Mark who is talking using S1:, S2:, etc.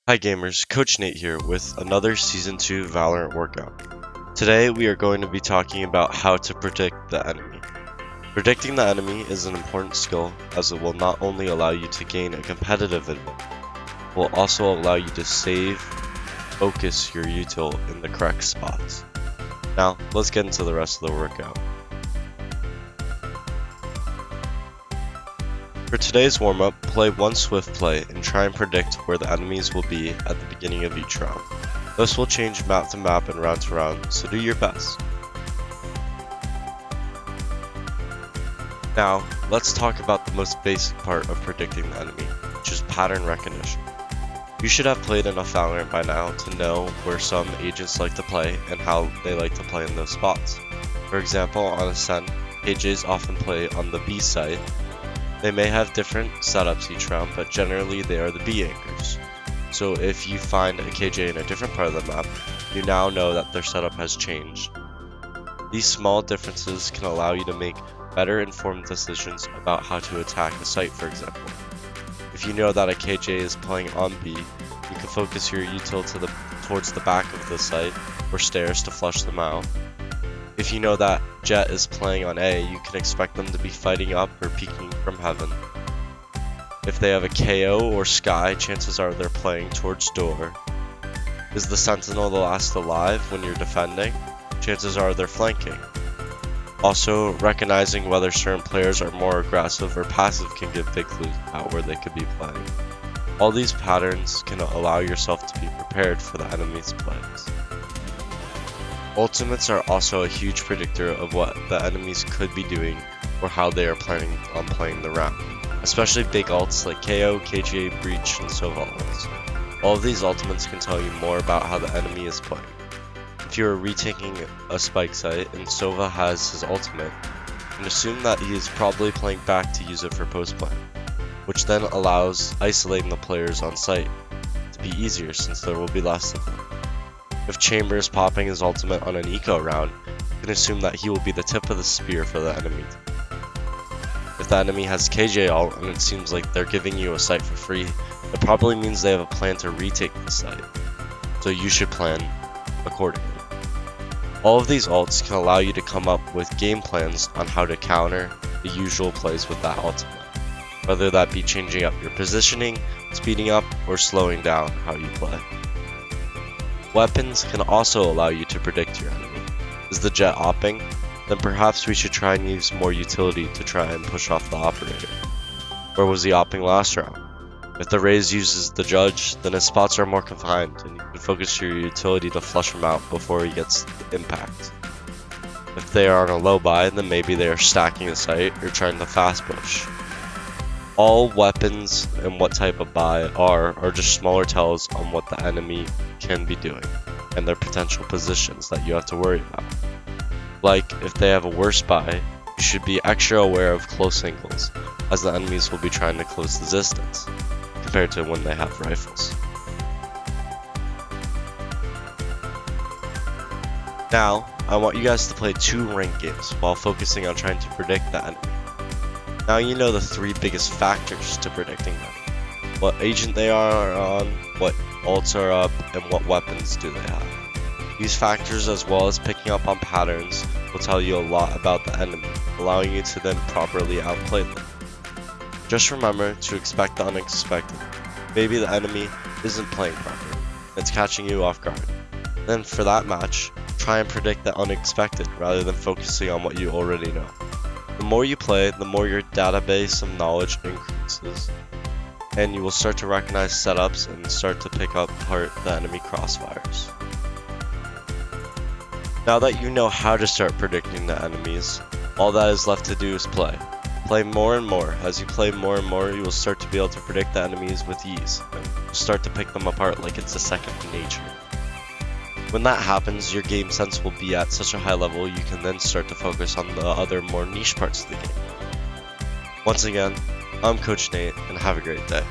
S1: Hi gamers, Coach Nate here with another Season 2 Valorant workout. Today we are going to be talking about how to predict the enemy. Predicting the enemy is an important skill as it will not only allow you to gain a competitive advantage, it will also allow you to focus your util in the correct spots. Now, let's get into the rest of the workout. For today's warm-up, play one swift play and try and predict where the enemies will be at the beginning of each round. This will change map to map and round to round, so do your best. Now, let's talk about the most basic part of predicting the enemy, which is pattern recognition. You should have played enough Valorant by now to know where some agents like to play and how they like to play in those spots. For example, on Ascent, KJs often play on the B site. They may have different setups each round, but generally they are the B anchors. So if you find a KJ in a different part of the map, you now know that their setup has changed. These small differences can allow you to make better informed decisions about how to attack a site, for example. If you know that a KJ is playing on B, you can focus your util towards the back of the site or stairs to flush them out. If you know that Jet is playing on A, you can expect them to be fighting up or peeking from heaven. If they have a KO or Sky, chances are they're playing towards door. Is the Sentinel the last alive when you're defending? Chances are they're flanking. Also, recognizing whether certain players are more aggressive or passive can give big clues about where they could be playing. All these patterns can allow yourself to be prepared for the enemy's plays. Ultimates are also a huge predictor of what the enemies could be doing or how they are planning on playing the round, especially big ults like KO, KGA, Breach, and Sova ults. All of these ultimates can tell you more about how the enemy is playing. If you are retaking a spike site and Sova has his ultimate, you can assume that he is probably playing back to use it for post play, which then allows isolating the players on site to be easier since there will be less of them. If Chamber is popping his ultimate on an eco round, you can assume that he will be the tip of the spear for the enemy. If the enemy has KJ ult and it seems like they're giving you a site for free, it probably means they have a plan to retake the site, so you should plan accordingly. All of these ults can allow you to come up with game plans on how to counter the usual plays with that ultimate, whether that be changing up your positioning, speeding up, or slowing down how you play. Weapons can also allow you to predict your enemy. Is the Jet opping? Then perhaps we should try and use more utility to try and push off the operator. Or was he opping last round? If the Raze uses the Judge, then his spots are more confined and you can focus your utility to flush him out before he gets impact. If they are on a low buy, then maybe they are stacking a site or trying to fast push. All weapons and what type of buy are just smaller tells on what the enemy can be doing and their potential positions that you have to worry about. Like, if they have a worse buy, you should be extra aware of close angles, as the enemies will be trying to close the distance, compared to when they have rifles. Now, I want you guys to play 2 ranked games while focusing on trying to predict the enemy. Now you know the 3 biggest factors to predicting them. What agent they are on, what ults are up, and what weapons do they have. These factors, as well as picking up on patterns, will tell you a lot about the enemy, allowing you to then properly outplay them. Just remember to expect the unexpected. Maybe the enemy isn't playing properly, it's catching you off guard. Then for that match, try and predict the unexpected rather than focusing on what you already know. The more you play, the more your database of knowledge increases, and you will start to recognize setups and start to pick apart the enemy crossfires. Now that you know how to start predicting the enemies, all that is left to do is play. Play more and more. As you play more and more, you will start to be able to predict the enemies with ease, and you'll start to pick them apart like it's a second nature. When that happens, your game sense will be at such a high level you can then start to focus on the other more niche parts of the game. Once again, I'm Coach Nate, and have a great day.